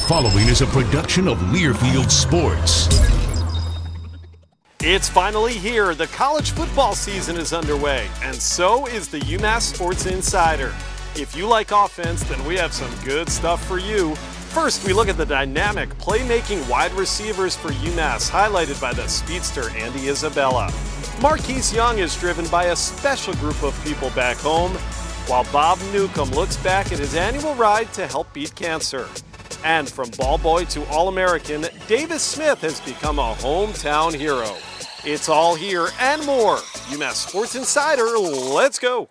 following is a production of Learfield Sports. It's finally here. The college football season is underway, and so is the UMass Sports Insider. If you like offense, then we have some good stuff for you. First, we look at the dynamic playmaking wide receivers for UMass, highlighted by the speedster Andy Isabella. Marquis Young is driven by a special group of people back home, while Bob Newcomb looks back at his annual ride to help beat cancer. And from ball boy to All-American, Davis Smith has become a hometown hero. It's all here and more. UMass Sports Insider, let's go.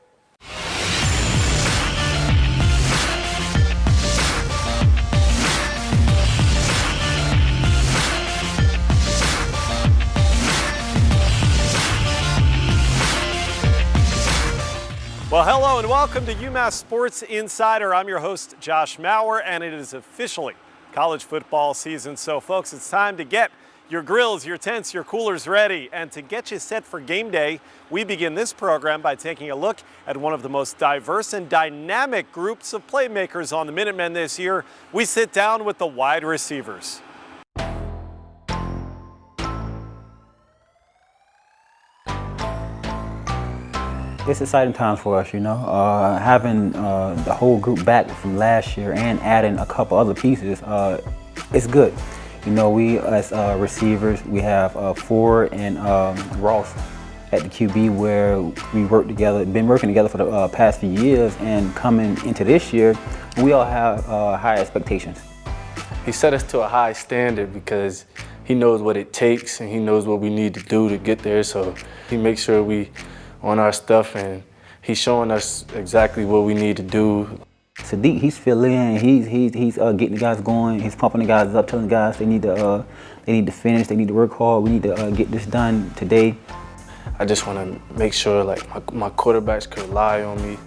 Well, hello and welcome to UMass Sports Insider. I'm your host, Josh Maurer, and it is officially college football season. So, folks, it's time to get your grills, your tents, your coolers ready. And to get you set for game day, we begin this program by taking a look at one of the most diverse and dynamic groups of playmakers on the Minutemen this year. We sit down with the wide receivers. It's exciting times for us, having the whole group back from last year and adding a couple other pieces, it's good. We as receivers, we have Ford and Ross at the QB where we been working together for the past few years, and coming into this year, we all have high expectations. He set us to a high standard because he knows what it takes and he knows what we need to do to get there, so he makes sure we on our stuff, and he's showing us exactly what we need to do. Sadiq, he's filling in. He's getting the guys going. He's pumping the guys up, telling the guys they need to finish. They need to work hard. We need to get this done today. I just want to make sure my quarterbacks can rely on me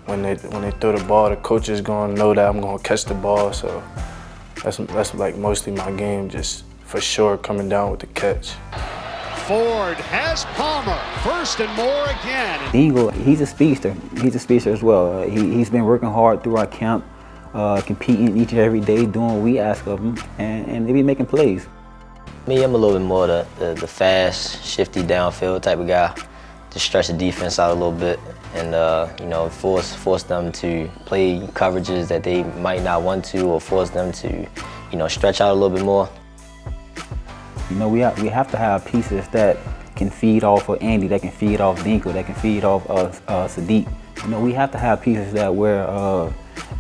when they throw the ball. The coach is going to know that I'm going to catch the ball. So that's like mostly my game, just for sure coming down with the catch. Ford has Palmer, first and more again. Eagle, he's a speedster. He's a speedster as well. He's been working hard through our camp, competing each and every day, doing what we ask of him, and they be making plays. Me, I'm a little bit more the fast, shifty downfield type of guy. To stretch the defense out a little bit and force them to play coverages that they might not want to, or force them to stretch out a little bit more. We have to have pieces that can feed off of Andy, that can feed off Dinkle, that can feed off Sadiq. We have to have pieces that where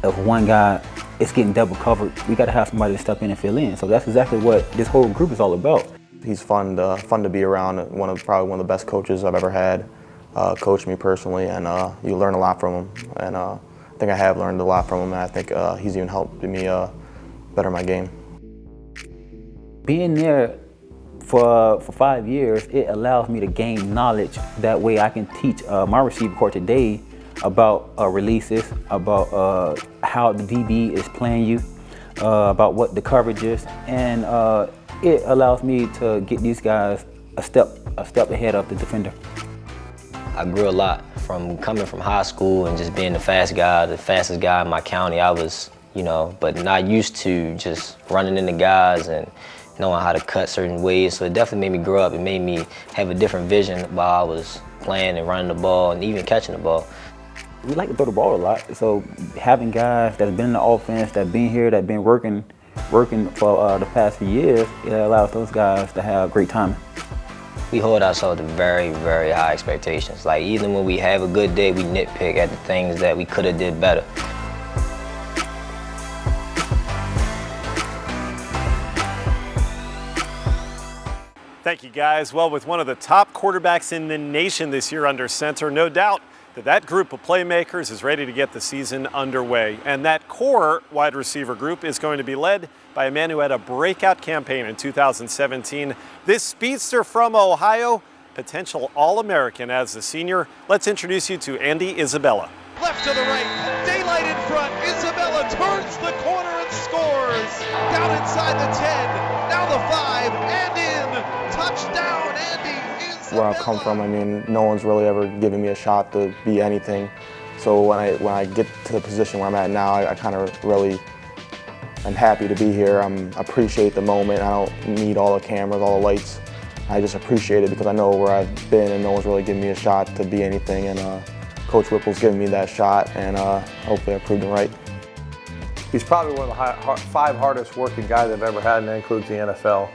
if one guy is getting double covered, we got to have somebody to step in and fill in. So that's exactly what this whole group is all about. He's fun to be around. Probably one of the best coaches I've ever had. Coach me personally, and you learn a lot from him. And I think I have learned a lot from him. And I think he's even helped me better my game. Being there for 5 years, it allows me to gain knowledge. That way I can teach my receiver court today about releases, about how the DB is playing you, about what the coverage is, and it allows me to get these guys a step ahead of the defender. I grew a lot from coming from high school and just being the fastest guy in my county. I was, but not used to just running into guys and knowing how to cut certain ways. So it definitely made me grow up. It made me have a different vision while I was playing and running the ball and even catching the ball. We like to throw the ball a lot, so having guys that's been in the offense, that been here, that been working for the past few years, it allows those guys to have great timing. We hold ourselves to very, very high expectations. Like, even when we have a good day, we nitpick at the things that we could have did better. Thank you, guys. Well, with one of the top quarterbacks in the nation this year under center, no doubt that group of playmakers is ready to get the season underway. And that core wide receiver group is going to be led by a man who had a breakout campaign in 2017. This speedster from Ohio, potential All-American as a senior. Let's introduce you to Andy Isabella. Left to the right, daylight in front. Isabella turns the corner and scores. Down inside the 10, now the 5, and in. Touchdown, Andy Isabella. Where I've come from, no one's really ever given me a shot to be anything. So when I get to the position where I'm at now, I kind of really I'm happy to be here. I appreciate the moment. I don't need all the cameras, all the lights. I just appreciate it because I know where I've been and no one's really given me a shot to be anything. And Coach Whipple's given me that shot, and hopefully I proved him right. He's probably one of the 5 hardest working guys I've ever had, and that includes the NFL.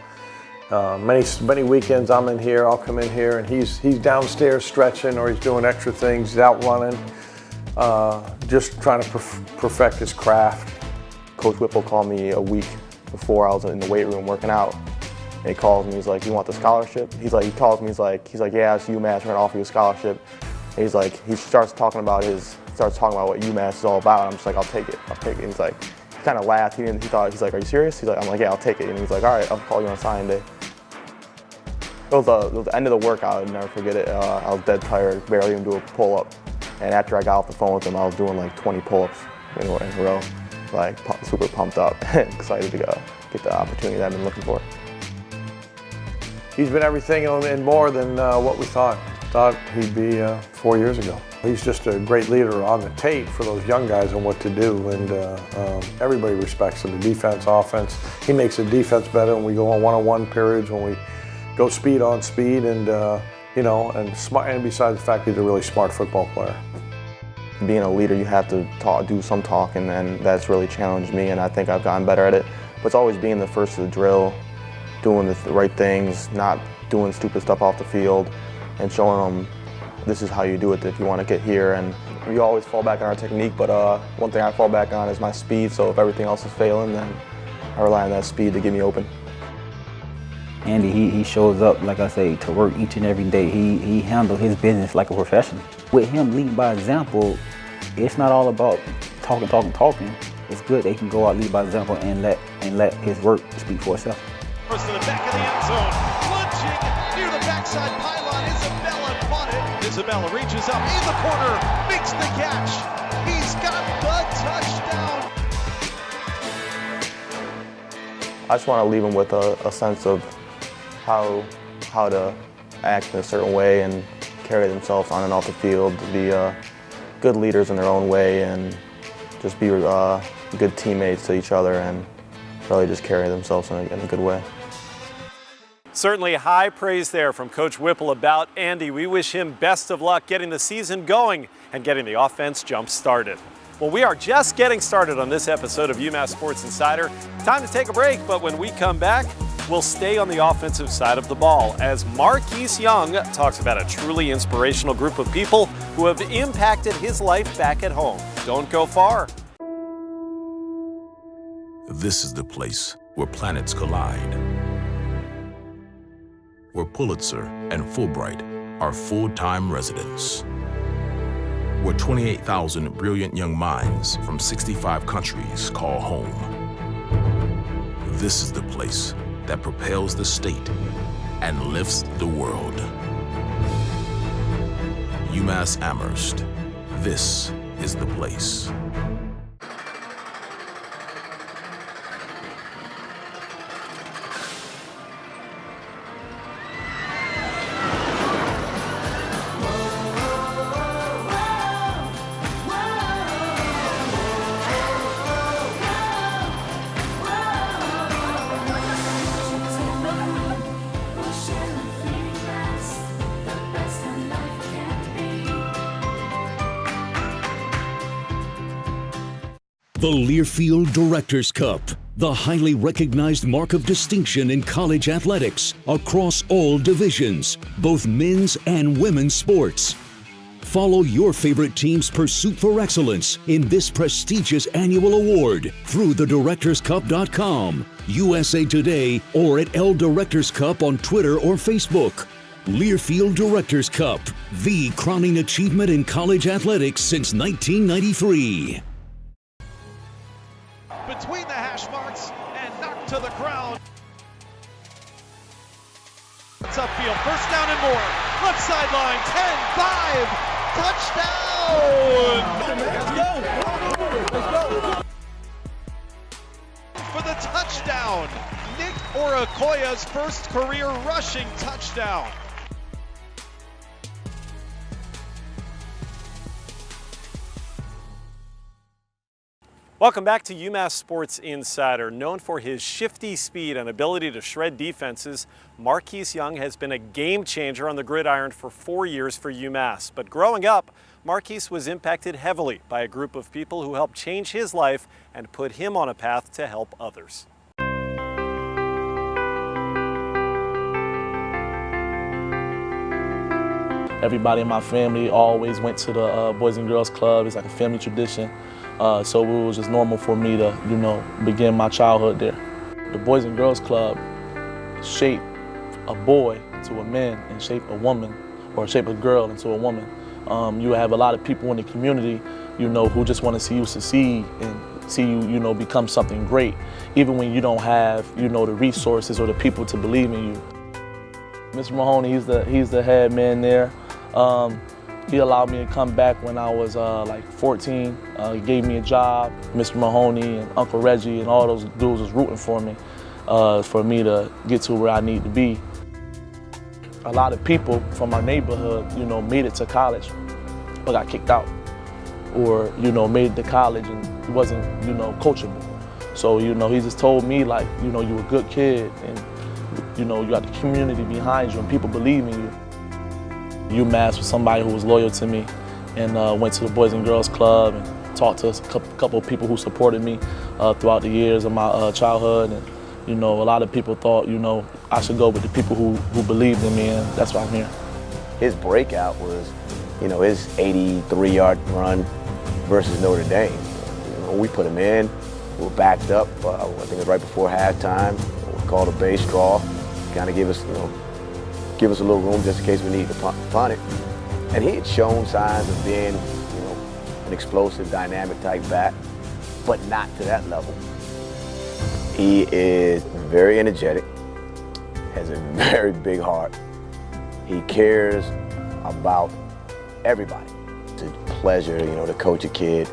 Many weekends I'm in here, I'll come in here, and he's downstairs stretching or he's doing extra things, he's out running, just trying to perfect his craft. Coach Whipple called me a week before I was in the weight room working out. And he calls me, he's like, "You want the scholarship?" He calls me, he's like, "Yeah, it's UMass, we're gonna offer you a scholarship." And he's like, he starts talking about what UMass is all about. I'm just like, I'll take it. And he's like, he kind of laughed. He's like, "Are you serious?" He's like, I'm like, "Yeah, I'll take it." And he's like, "All right, I'll call you on signing day." It was the end of the workout. I'll never forget it. I was dead tired, barely even do a pull-up. And after I got off the phone with him, I was doing like 20 pull-ups in a row. Like super pumped up and excited to get the opportunity that I've been looking for. He's been everything and more than what we thought he'd be 4 years ago. He's just a great leader on the tape for those young guys and what to do, and everybody respects him. The defense, offense. He makes the defense better when we go on one-on-one periods, when we go speed on speed, and and smart. And besides the fact he's a really smart football player. Being a leader, you have to do some talking, and that's really challenged me, and I think I've gotten better at it. But it's always being the first to the drill, doing the right things, not doing stupid stuff off the field, and showing them this is how you do it if you want to get here. And we always fall back on our technique, but one thing I fall back on is my speed, so if everything else is failing, then I rely on that speed to get me open. Andy, he shows up, like I say, to work each and every day. He handles his business like a professional. With him leading by example, it's not all about talking. It's good that he can go out, lead by example, and let his work speak for itself. First to the back of the end zone, lunging near the backside pylon. Isabella caught it. Isabella reaches up in the corner, makes the catch. He's got the touchdown. I just want to leave them with a sense of how to act in a certain way and carry themselves on and off the field, to be good leaders in their own way, and just be good teammates to each other, and really just carry themselves in a good way. Certainly high praise there from Coach Whipple about Andy. We wish him best of luck getting the season going and getting the offense jump started. Well, we are just getting started on this episode of UMass Sports Insider. Time to take a break, but when we come back, we'll stay on the offensive side of the ball as Marquis Young talks about a truly inspirational group of people who have impacted his life back at home. Don't go far. This is the place where planets collide, where Pulitzer and Fulbright are full-time residents, where 28,000 brilliant young minds from 65 countries call home. This is the place that propels the state and lifts the world. UMass Amherst, this is the place. The Learfield Directors Cup, the highly recognized mark of distinction in college athletics across all divisions, both men's and women's sports. Follow your favorite team's pursuit for excellence in this prestigious annual award through thedirectorscup.com, USA Today, or at L Directors Cup on Twitter or Facebook. Learfield Directors Cup, the crowning achievement in college athletics since 1993. Between the hash marks and knocked to the ground. It's upfield, first down and more. Left sideline, 10-5, touchdown! Let's go! For the touchdown, Nick Orakoya's first career rushing touchdown. Welcome back to UMass Sports Insider. Known for his shifty speed and ability to shred defenses, Marquis Young has been a game changer on the gridiron for 4 years for UMass. But growing up, Marquis was impacted heavily by a group of people who helped change his life and put him on a path to help others. Everybody in my family always went to the Boys and Girls Club. It's like a family tradition. So it was just normal for me to, begin my childhood there. The Boys and Girls Club shaped a boy into a man and shape a woman, or shape a girl into a woman. You have a lot of people in the community, who just want to see you succeed and see you, become something great, even when you don't have, the resources or the people to believe in you. Mr. Mahoney, he's the head man there. He allowed me to come back when I was like 14. He gave me a job. Mr. Mahoney and Uncle Reggie and all those dudes was rooting for me to get to where I need to be. A lot of people from our neighborhood, made it to college, but got kicked out, or made it to college and wasn't, coachable. So he just told me, like, you're a good kid, and you got the community behind you and people believe in you. UMass was somebody who was loyal to me, and went to the Boys and Girls Club and talked to a couple of people who supported me throughout the years of my childhood. And a lot of people thought, I should go with the people who believed in me, and that's why I'm here. His breakout was, his 83-yard run versus Notre Dame. We put him in, we were backed up, I think it was right before halftime. We called a base draw, kind of give us a little room just in case we need to punt it. And he had shown signs of being, an explosive, dynamic type back, but not to that level. He is very energetic, has a very big heart. He cares about everybody. It's a pleasure, to coach a kid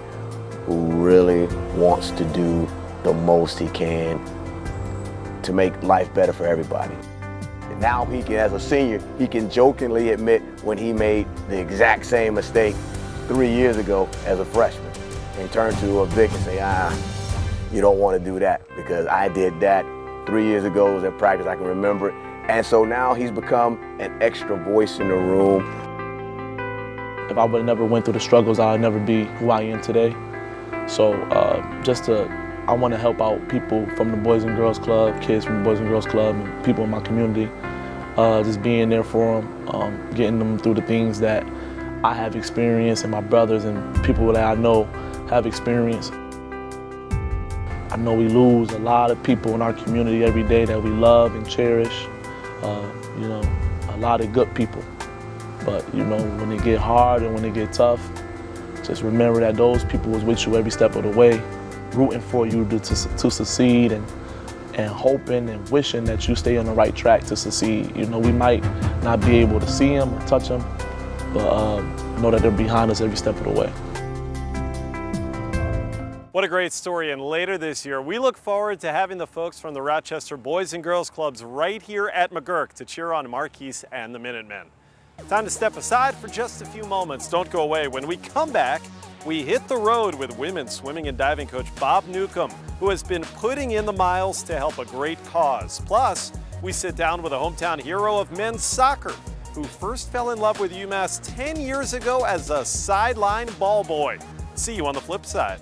who really wants to do the most he can to make life better for everybody. Now he can, as a senior, he can jokingly admit when he made the exact same mistake 3 years ago as a freshman, and turn to a Vic and say, you don't want to do that because I did that 3 years ago. It was at practice, I can remember it. And so now he's become an extra voice in the room. If I would have never went through the struggles, I would never be who I am today. So I want to help out people from the Boys and Girls Club, kids from the Boys and Girls Club, and people in my community. Just being there for them, getting them through the things that I have experienced and my brothers and people that I know have experienced. I know we lose a lot of people in our community every day that we love and cherish, a lot of good people. But, when it get hard and when it get tough, just remember that those people was with you every step of the way, rooting for you to succeed and hoping and wishing that you stay on the right track to succeed. We might not be able to see them or touch them, but know that they're behind us every step of the way. What a great story, and later this year, we look forward to having the folks from the Rochester Boys and Girls Clubs right here at McGurk to cheer on Marquis and the Minutemen. Time to step aside for just a few moments. Don't go away. When we come back, we hit the road with women's swimming and diving coach Bob Newcomb, who has been putting in the miles to help a great cause. Plus, we sit down with a hometown hero of men's soccer, who first fell in love with UMass 10 years ago as a sideline ball boy. See you on the flip side.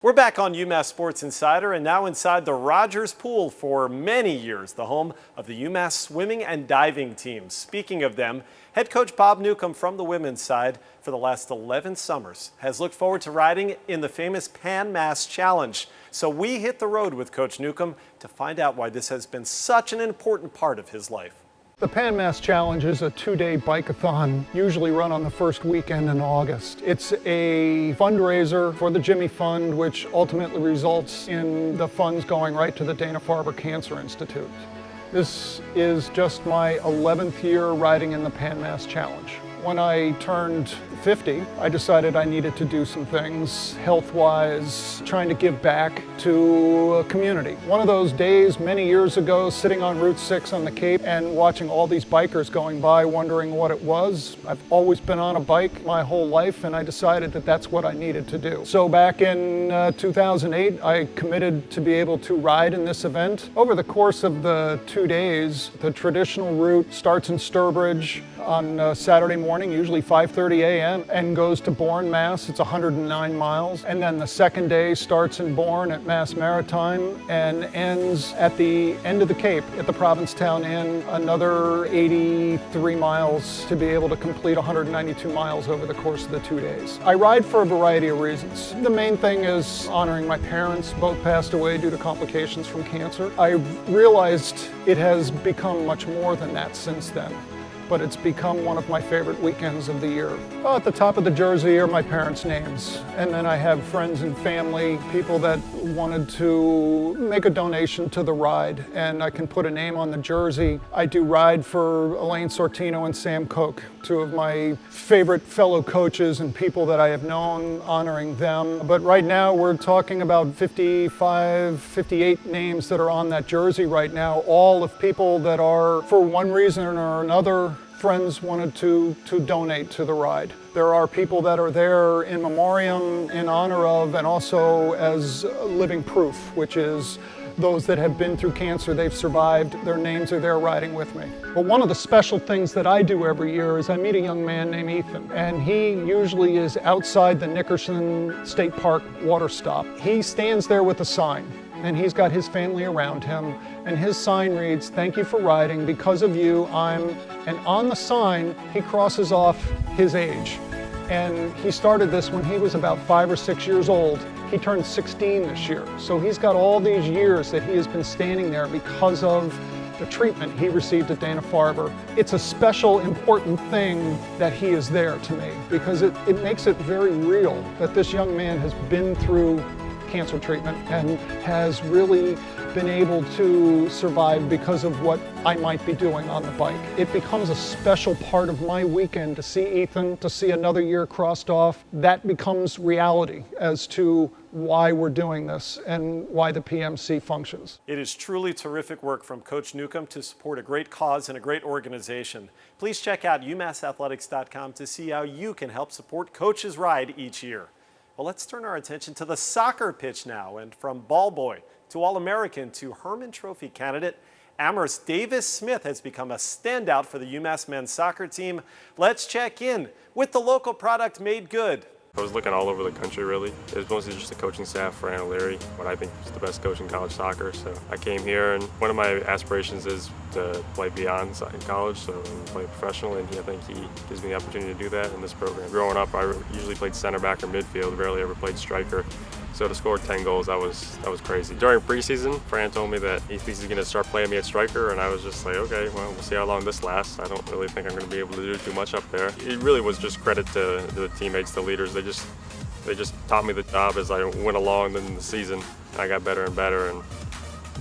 We're back on UMass Sports Insider and now inside the Rogers Pool for many years, the home of the UMass swimming and diving teams. Speaking of them, head coach Bob Newcomb from the women's side for the last 11 summers has looked forward to riding in the famous Pan Mass Challenge. So we hit the road with Coach Newcomb to find out why this has been such an important part of his life. The Pan Mass Challenge is a two-day bike-a-thon, usually run on the first weekend in August. It's a fundraiser for the Jimmy Fund, which ultimately results in the funds going right to the Dana-Farber Cancer Institute. This is just my 11th year riding in the Pan Mass Challenge. When I turned 50, I decided I needed to do some things health-wise, trying to give back to a community. One of those days many years ago, sitting on Route 6 on the Cape and watching all these bikers going by, wondering what it was. I've always been on a bike my whole life, and I decided that that's what I needed to do. So back in 2008, I committed to be able to ride in this event. Over the course of the 2 days, the traditional route starts in Sturbridge on Saturday morning, usually 5:30 a.m., and goes to Bourne, Mass. It's 109 miles. And then the second day starts in Bourne at Mass Maritime and ends at the end of the Cape at the Provincetown Inn, another 83 miles to be able to complete 192 miles over the course of the 2 days. I ride for a variety of reasons. The main thing is honoring my parents. Both passed away due to complications from cancer. I realized it has become much more than that since then, but it's become one of my favorite weekends of the year. Well, at the top of the jersey are my parents' names, and then I have friends and family, people that wanted to make a donation to the ride, and I can put a name on the jersey. I do ride for Elaine Sortino and Sam Koch, two of my favorite fellow coaches and people that I have known, honoring them. But right now we're talking about 55, 58 names that are on that jersey right now, all of people that are, for one reason or another, friends wanted to donate to the ride. There are people that are there in memoriam, in honor of, and also as living proof, which is those that have been through cancer, they've survived, their names are there riding with me. But one of the special things that I do every year is I meet a young man named Ethan, and he usually is outside the Nickerson State Park water stop. He stands there with a sign, and he's got his family around him, and his sign reads, "Thank you for riding, because of you, I'm," and on the sign, he crosses off his age. And he started this when he was about 5 or 6 years old. He turned 16 this year. So he's got all these years that he has been standing there because of the treatment he received at Dana-Farber. It's a special, important thing that he is there to me, because it makes it very real that this young man has been through cancer treatment and has really been able to survive because of what I might be doing on the bike. It becomes a special part of my weekend to see Ethan, to see another year crossed off. That becomes reality as to why we're doing this and why the PMC functions. It is truly terrific work from Coach Newcomb to support a great cause and a great organization. Please check out umassathletics.com to see how you can help support Coach's Ride each year. Well, let's turn our attention to the soccer pitch now, and from ball boy to All-American to Herman Trophy candidate, Amherst Davis Smith has become a standout for the UMass men's soccer team. Let's check in with the local product Made Good. I was looking all over the country, really. It was mostly just the coaching staff, Fran O'Leary, what I think is the best coach in college soccer. So I came here, and one of my aspirations is to play beyond in college, so play professional, and I think he gives me the opportunity to do that in this program. Growing up, I usually played center back or midfield, rarely ever played striker. So to score 10 goals, that was crazy. During preseason, Fran told me that he thinks he's going to start playing me at striker, and I was just like, okay, well, we'll see how long this lasts. I don't really think I'm going to be able to do too much up there. It really was just credit to the teammates, the leaders. They just taught me the job as I went along in the season. I got better and better, and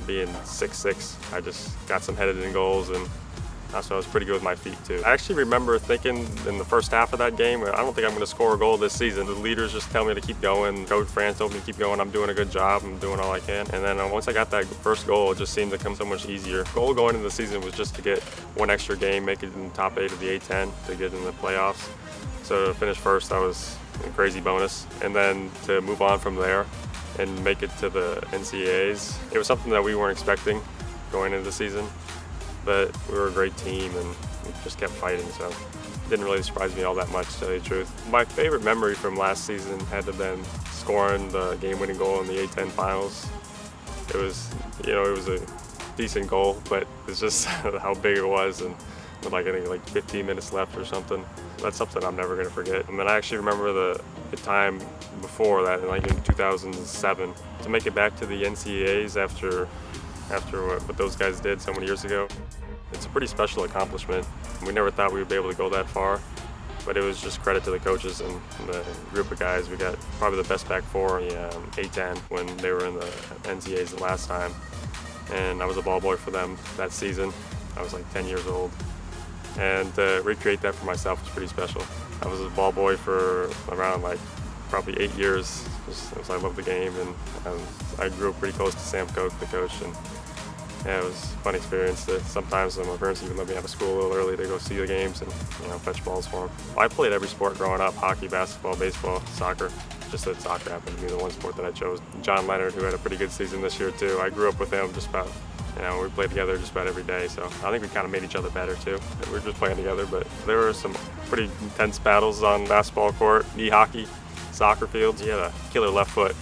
being 6'6", I just got some headed in goals, and so I was pretty good with my feet too. I actually remember thinking in the first half of that game, I don't think I'm going to score a goal this season. The leaders just tell me to keep going. Coach Fran told me to keep going. I'm doing a good job. I'm doing all I can. And then once I got that first goal, it just seemed to come so much easier. The goal going into the season was just to get one extra game, make it in the top 8 of the A10 to get in the playoffs. So to finish first, that was a crazy bonus. And then to move on from there and make it to the NCAAs, it was something that we weren't expecting going into the season. But we were a great team, and we just kept fighting. So didn't really surprise me all that much, to tell you the truth. My favorite memory from last season had to have been scoring the game-winning goal in the A10 finals. It was, it was a decent goal, but it's just how big it was, and with I think 15 minutes left or something. That's something I'm never going to forget. I mean, I actually remember the time before that, in 2007, to make it back to the NCAAs after what those guys did so many years ago. It's a pretty special accomplishment. We never thought we would be able to go that far, but it was just credit to the coaches and the group of guys. We got probably the best back four in the A10 when they were in the NCAAs the last time, and I was a ball boy for them that season. I was 10 years old, and to recreate that for myself was pretty special. I was a ball boy for around probably 8 years, just because I love the game, and I grew up pretty close to Sam Koch, the coach, and yeah, it was a fun experience. Sometimes my parents even let me out of school a little early to go see the games and fetch balls for them. I played every sport growing up: hockey, basketball, baseball, soccer. Just that soccer happened to be the one sport that I chose. John Leonard, who had a pretty good season this year too. I grew up with him just about. We played together just about every day, so I think we kind of made each other better too. We were just playing together, but there were some pretty intense battles on basketball court, knee hockey, soccer fields. He had a killer left foot.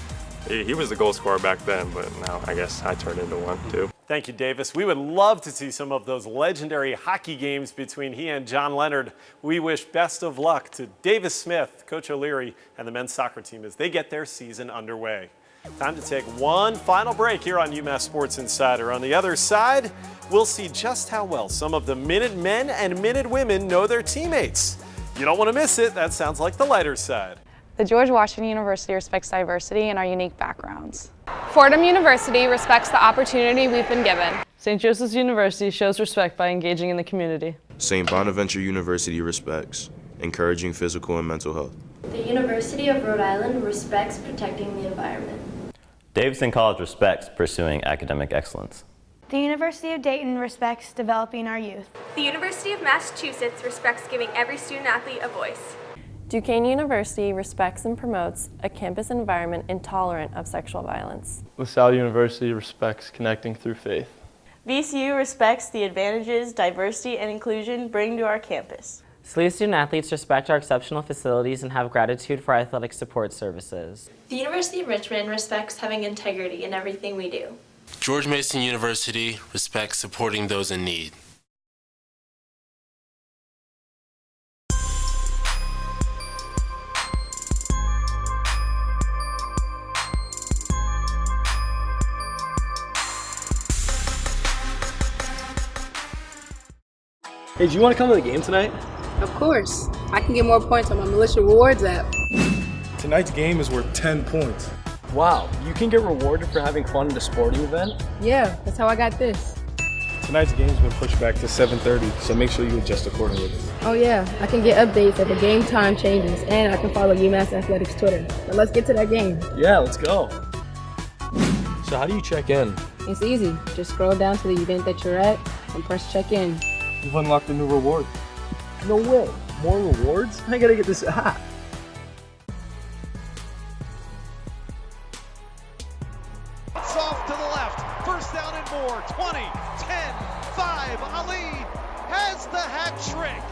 He was the goal scorer back then, but now I guess I turned into one too. Thank you, Davis. We would love to see some of those legendary hockey games between he and John Leonard. We wish best of luck to Davis Smith, Coach O'Leary, and the men's soccer team as they get their season underway. Time to take one final break here on UMass Sports Insider. On the other side, we'll see just how well some of the Minute Men and Minute Women know their teammates. You don't want to miss it. That sounds like the lighter side. The George Washington University respects diversity and our unique backgrounds. Fordham University respects the opportunity we've been given. St. Joseph's University shows respect by engaging in the community. St. Bonaventure University respects encouraging physical and mental health. The University of Rhode Island respects protecting the environment. Davidson College respects pursuing academic excellence. The University of Dayton respects developing our youth. The University of Massachusetts respects giving every student-athlete a voice. Duquesne University respects and promotes a campus environment intolerant of sexual violence. LaSalle University respects connecting through faith. VCU respects the advantages diversity and inclusion bring to our campus. SLE student-athletes respect our exceptional facilities and have gratitude for our athletic support services. The University of Richmond respects having integrity in everything we do. George Mason University respects supporting those in need. Hey, do you want to come to the game tonight? Of course. I can get more points on my Militia Rewards app. Tonight's game is worth 10 points. Wow, you can get rewarded for having fun at a sporting event? Yeah, that's how I got this. Tonight's game's been pushed back to 7:30, so make sure you adjust accordingly. Oh yeah, I can get updates if the game time changes, and I can follow UMass Athletics Twitter. But let's get to that game. Yeah, let's go. So how do you check in? It's easy. Just scroll down to the event that you're at and press check in. You've unlocked a new reward. No way. More rewards? I gotta get this app. It's off to the left. First down and more. 20, 10, 5. Ali has the hat trick.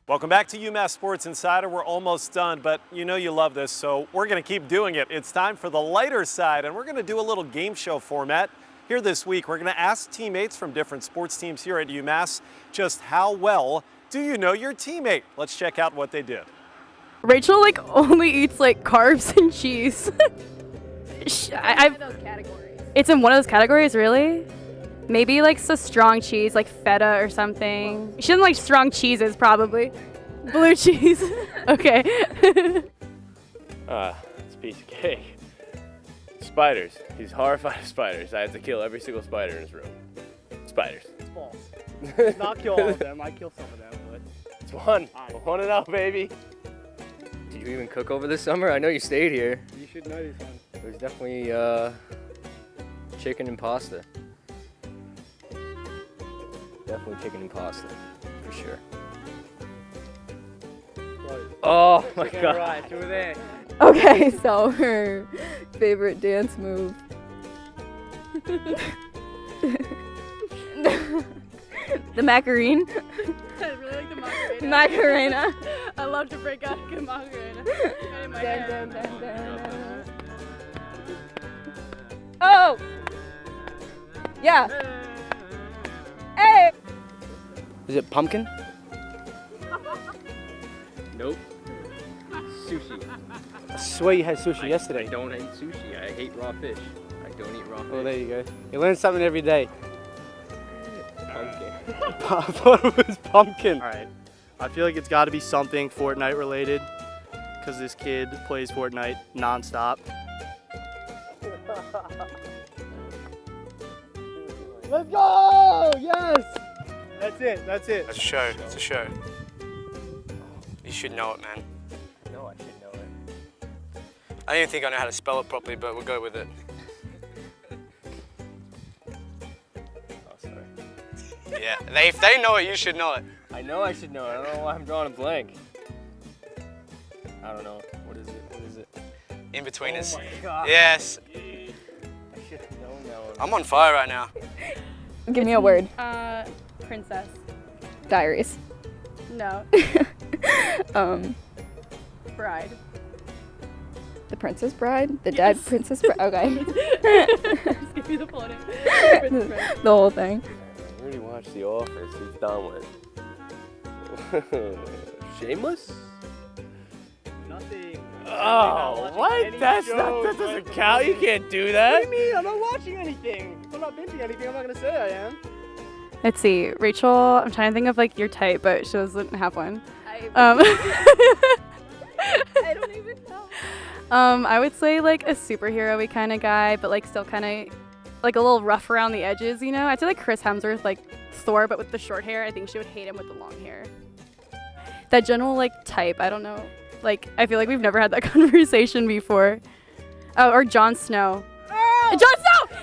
Welcome back to UMass Sports Insider. We're almost done, but you know you love this, so we're going to keep doing it. It's time for the lighter side, and we're going to do a little game show format. Here this week, we're going to ask teammates from different sports teams here at UMass just how well do you know your teammate? Let's check out what they did. Rachel only eats carbs and cheese. It's in one of those categories, really? Maybe some strong cheese, like feta or something. She doesn't like strong cheeses, probably. Blue cheese. Okay. It's a piece of cake. Spiders. He's horrified of spiders. I had to kill every single spider in his room. Spiders. It's false. Not kill all of them. I kill some of them, but it's one. One and out, baby. Did you even cook over this summer? I know you stayed here. You should know this one. It was definitely chicken and pasta. Definitely chicken and pasta, for sure. Oh my God. Right, you were there. Okay, so her favorite dance move. The Macarena. I really like the Macarena. Macarena. I love to break out a good Macarena. In my hair. Oh! Yeah. Hey! Is it pumpkin? Nope. Sushi. I swear you had sushi yesterday. I don't eat sushi. I hate raw fish. I don't eat raw fish. Oh, there you go. You learn something every day. Pumpkin. I thought it was pumpkin. All right. I feel like it's got to be something Fortnite related because this kid plays Fortnite nonstop. Let's go! Yes! That's it. That's it. It's a show. It's a show. You should know it, man. No, I should know it. I don't even think I know how to spell it properly, but we'll go with it. Oh, sorry. Yeah, if they know it, you should know it. I know I should know it. I don't know why I'm drawing a blank. I don't know. What is it? What is it? In between us. Oh my God. Yes. I should have known that one. I'm on fire right now. Give me a word. Princess. Diaries. No. Bride. The Princess Bride? The Dead Princess Bride? Okay. Just give me the full name. Princess Bride. The whole thing. I already watched The Office. He's done with. Shameless? Nothing. Oh, what? That doesn't count. You can't do that. What do you mean? I'm not watching anything. If I'm not binging anything, I'm not going to say I am. Let's see. Rachel, I'm trying to think of like your type, but she doesn't have one. I don't even know. I would say like a superhero-y kind of guy, but like still kind of like a little rough around the edges, you know? I'd say like Chris Hemsworth, like Thor, but with the short hair. I think she would hate him with the long hair. That general like type, I don't know. Like, I feel like we've never had that conversation before. Oh, or Jon Snow. Oh! Jon Snow!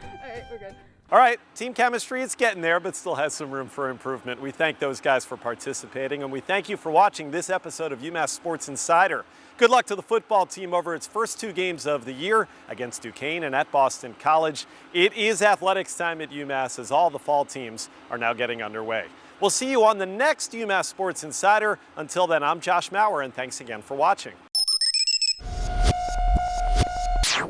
All right, we're good. All right, team chemistry, it's getting there, but still has some room for improvement. We thank those guys for participating, and we thank you for watching this episode of UMass Sports Insider. Good luck to the football team over its first 2 games of the year against Duquesne and at Boston College. It is athletics time at UMass as all the fall teams are now getting underway. We'll see you on the next UMass Sports Insider. Until then, I'm Josh Maurer, and thanks again for watching.